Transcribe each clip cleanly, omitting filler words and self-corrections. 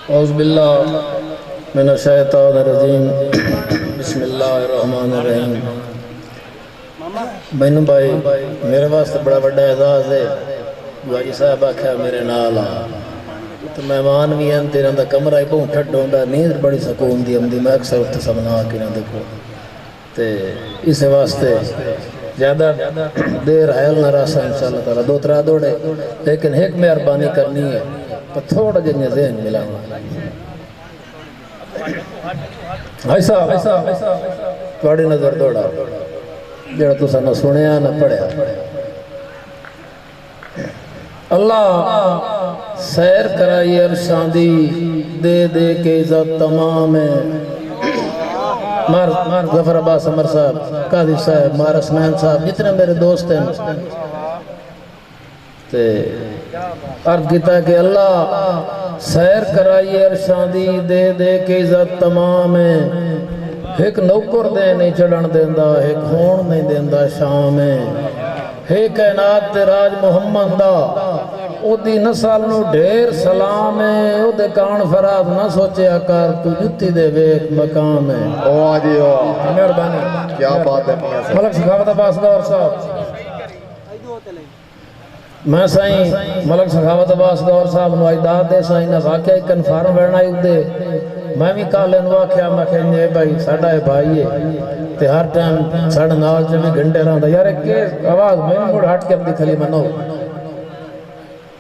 اعوذ باللہ من الشیطان الرجیم بسم اللہ الرحمن الرحیم۔ بہنوں بھائی میرے واسطے بڑا بڑا اعزاز ہے گواجی صاحب آکھیا میرے نال آ تو مہمان بھی ہیں تیرے دا کمرہ ہی بہت ٹھڈ ہوندا نیند بڑی سکون دی آمدی میں اکثر اتنے سمنا کے نہ دیکھو تے اس واسطے زیادہ دیر حیل نہ راسا انشاءاللہ تعالیٰ دو ترا دوڑے لیکن ایک مہربانی کرنی ہے تو تھوڑا جنہیں ذہن ملانا بھائی صاحب تھوڑی نظر دوڑا جڑا تو سنہ سنیا نہ پڑھیا اللہ سیر کرائی عرشاں دی دے دے کے عزت تمام ہے ظفر عباس عمر صاحب قاضی صاحب مار اسنان صاحب جتنے میرے دوست ہیں تے عرض کیتا کہ اللہ سیر کرائی عرشاں دی دے دے کے عزت تمام ہے ایک نوکر دے نہیں چڑھن دیندہ ایک خون نہیں دیندہ شام ہے ایک کائنات تے راج محمد دا او دی نسل نو ڈھیر سلام ہے او دے کان فراد نہ سوچے آکار تو جتی دے ویک مقام ہے او آجی او مہربانی کیا بات ہے میاں صاحب ملک سخاوت عباس دور صاحب میں سائیں ملک سخاوت عباس دور صاحب نو آئیداد دے سائیں نہ واقعی کنفارم بیڑنا ہی دے میں بھی کالے نوا کیا میں کہنے ہیں بھائی ساڑھا ہے بھائی ہے تے ہر ٹائم ساڑھا نال چمی گھنٹے رہا تھا یار ایک آواز میں موڑ ہٹ کے اپنی کھلی منو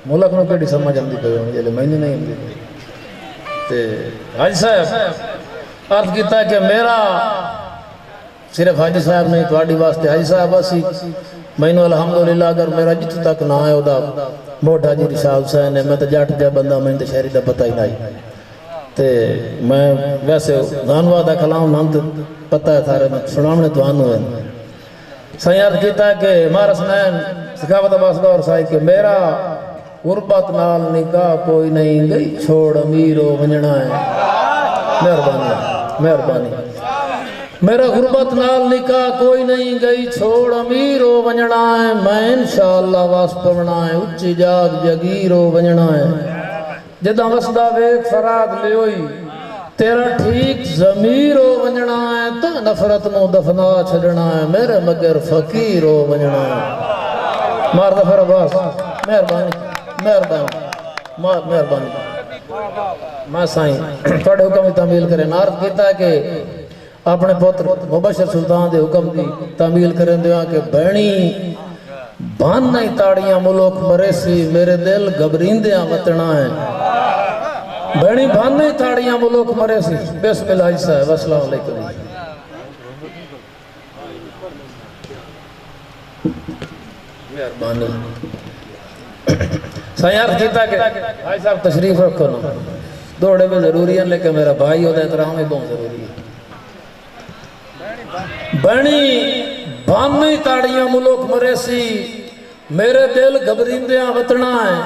ملک نو کیڑی سمجھ ہم دی پہے ہوں جلے میں نہیں ہم دی پہے تے حاجی صاحب عرض کیتا ہے کہ میرا صرف حاجی صاحب نہیں تو آڈی واسطے حاجی صاحب اسی میں نے الحمدللہ اگر میرا جت تک نہ آئے دا موٹ حاجی رشاہ حسین ہے میں تو جاٹ جا بندہ میں تو شہری دا پتہ ہی نہیں تے میں ویسے دانوا دا کلام نام تو پتہ ہے تھارے میں سنامنے تو آنو ہے سیار کیتا ہے کہ مارس نین سخاوت عباس دور صاحب کہ میرا غربت نال نکاح کوئی نہیں گئی چھوڑ امیرو ونجنا ہے مہربانی میرا غربت نال نکاح کوئی نہیں گئی چھوڑ امیرو ونجنا ہے میں انشاءاللہ واسپونا ہے اچھی جاگ جگیرو ونجنا ہے جدہ وسدہ ویک فراد لے ہوئی تیرا ٹھیک ضمیرو ونجنا ہے تو نفرت نو دفنا چھڑنا ہے میرے مگر فقیرو ونجنا ہے مار ظفر عباس مہربانی میں سائیں تھوڑے حکم تعمیل کریں نارد کیتا ہے کہ اپنے پوتر مبشر سلطان دے حکم دی تعمیل کریں دیا کہ بینی بان نہیں تاڑیاں ملوک مرے سی میرے دل گبریندیاں وطنا ہے بینی بان نہیں تاڑیاں ملوک مرے سی بسم اللہ صاحب السلام علیکم مہربانی سیار کیتا کہ بھائی صاحب تشریف رکھو نا دوڑے میں ضروری ہے لیکن میرا بھائی ہوتا احترام میں بہت ضروری ہے بنی بانی تاڑیاں ملوک مرے سی میرے دل گبریندیاں وطنا ہے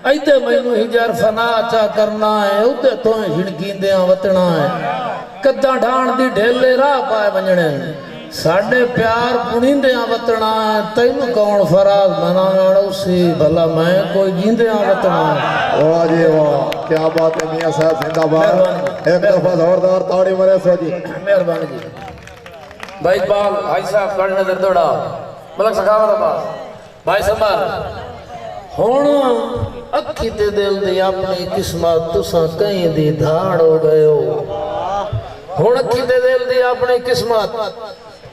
ایتے مینو ہجر فنا چا کرنا ہے اوتے تویں ہڑکیندیاں وطنا ہے کداں ڈھان دی ڈھیلے راہ پائے ونجنے ساڑھے پیار پنیندیاں وطنا ہے تینو کون فراز منانا اسی بھلا میں کوئی جیندیاں وطنا ہے واہ جی واہ کیا بات ہے میاں صاحب زندہ باد ایک دفعہ زوردار تاڑی مرے سو جی مہربانی جی بھائی اقبال بھائی صاحب کڑ نظر دوڑا ملک سخاوت عباس بھائی سمار ہونا اکھی تے دل دی اپنی قسمت تساں کہیں دی دھاڑ ہو گئے ہو ہونا اکھی تے دل دی اپنی قسمت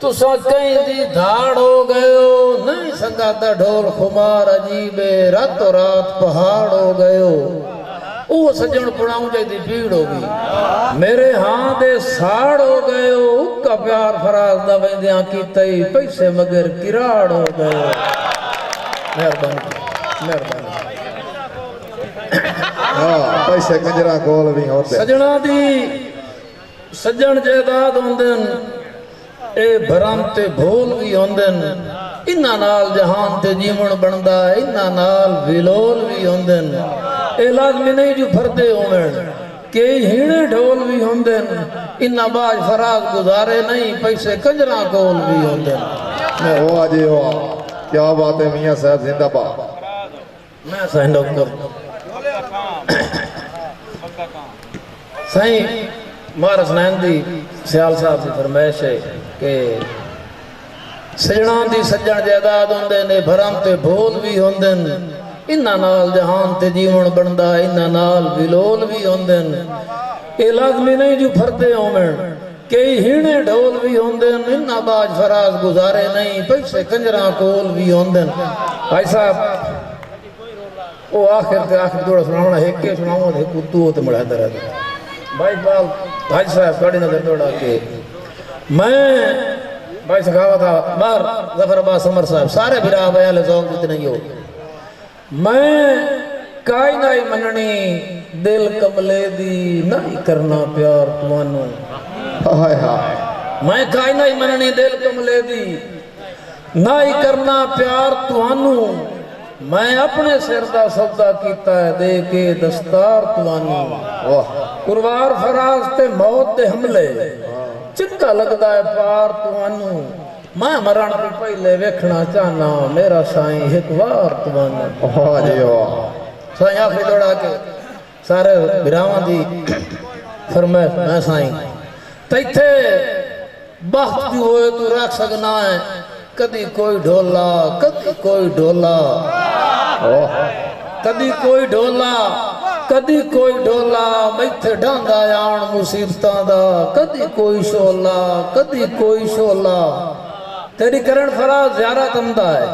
تساں کہیں دی دھاڑ ہو گئے ہو نہیں سنگاتا ڈھول خمار عجیبے رات و رات پہاڑ ہو گئے ہو وہ سجن پڑاؤں جائے دی بھیڑ ہوگی میرے ہاں دے ساڑ ہو گئے ہو اکا پیار فراز دا ویندیاں کی تئی پیسے مگر کراڑ ہو گئے ہو مہربانی پیسے کنجرہ گول بھی ہوتے سجنہ دی سجن جیداد ہوندن اے بھرام تے بھول بھی ہوندن انہا نال جہان تے جیون بندہ انہا نال ویلول بھی ہوندن اے لازمی نہیں جو پھردے ہوئے کہ ہیڑے ڈھول بھی ہوندن انہا باج فراغ گزارے نہیں پیسے کنجرہ گول بھی ہوندن واہ جی واہ کیا بات ہے میاں صاحب زندہ باد میں سہندہ کر سائیں مہارس نائندی سیال صاحب کی فرمائش ہے کہ سجنان دی سجن جائیداد ہوندے نے بھرم تے بھول بھی ہوندے انہاں نال جہان تے جیون بندا انہاں نال ویلول بھی ہوندے اے لازمی نہیں جو پھردے ہومن کئی ہینے ڈھول بھی ہوندے انہاں باج فراز گزارے نہیں پیسے کنجراں کول بھی ہوندے بھائی صاحب وہ آخر تے آخر دوڑا سناونا ایک کے سناؤں تے کتو تے مڑا در ہے بھائی بال بھائی صاحب کڑی نظر دوڑا کے میں بھائی سکھاوا تھا بار ظفر عباس عمر صاحب سارے بھرا بیال ذوق جتنے ہی ہو میں کائی نائی مننی دل کملے دی نائی کرنا پیار توانو ہائے ہائے میں کائی نائی مننی دل کملے دی نائی کرنا پیار توانو میں اپنے سر دا سودا کیتا ہے دے کے دستار توانو قروار فراز تے موت دے حملے چکا لگدا ہے پار توانو میں مران پہ پہلے ویکھنا چاہنا میرا سائیں ایک وار توانو واہ جی واہ سائیں آخری دوڑا کے سارے براواں دی فرمائش میں سائیں تیتھے بخت دی ہوئے تو رکھ سکنا ہے کدی کوئی ڈھولا کدی کوئی ڈھولا کدی کوئی ڈھولا کدی کوئی ڈھولا میتھے ڈھاندا آن مصیبتاں دا کدی کوئی شولا کدی کوئی شولا تیری کرن فراز زیارت امدہ ہے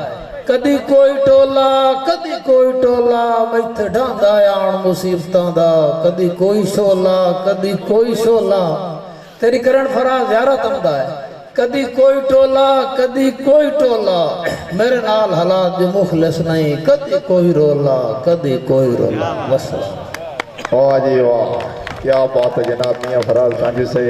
کدی کوئی ٹولا کدی کوئی ٹولا میتھے ڈھاندا آن مصیبتاں دا کدی کوئی شولا کدی کوئی شولا تیری کرن فراز زیارت امدہ ہے کدی کوئی ٹولا کدی کوئی ٹولا میرے نال حالات جو مخلص نہیں کدی کوئی رولا کدی کوئی رولا وسلام واہ جی واہ کیا بات ہے جناب میاں فراز خان جی سے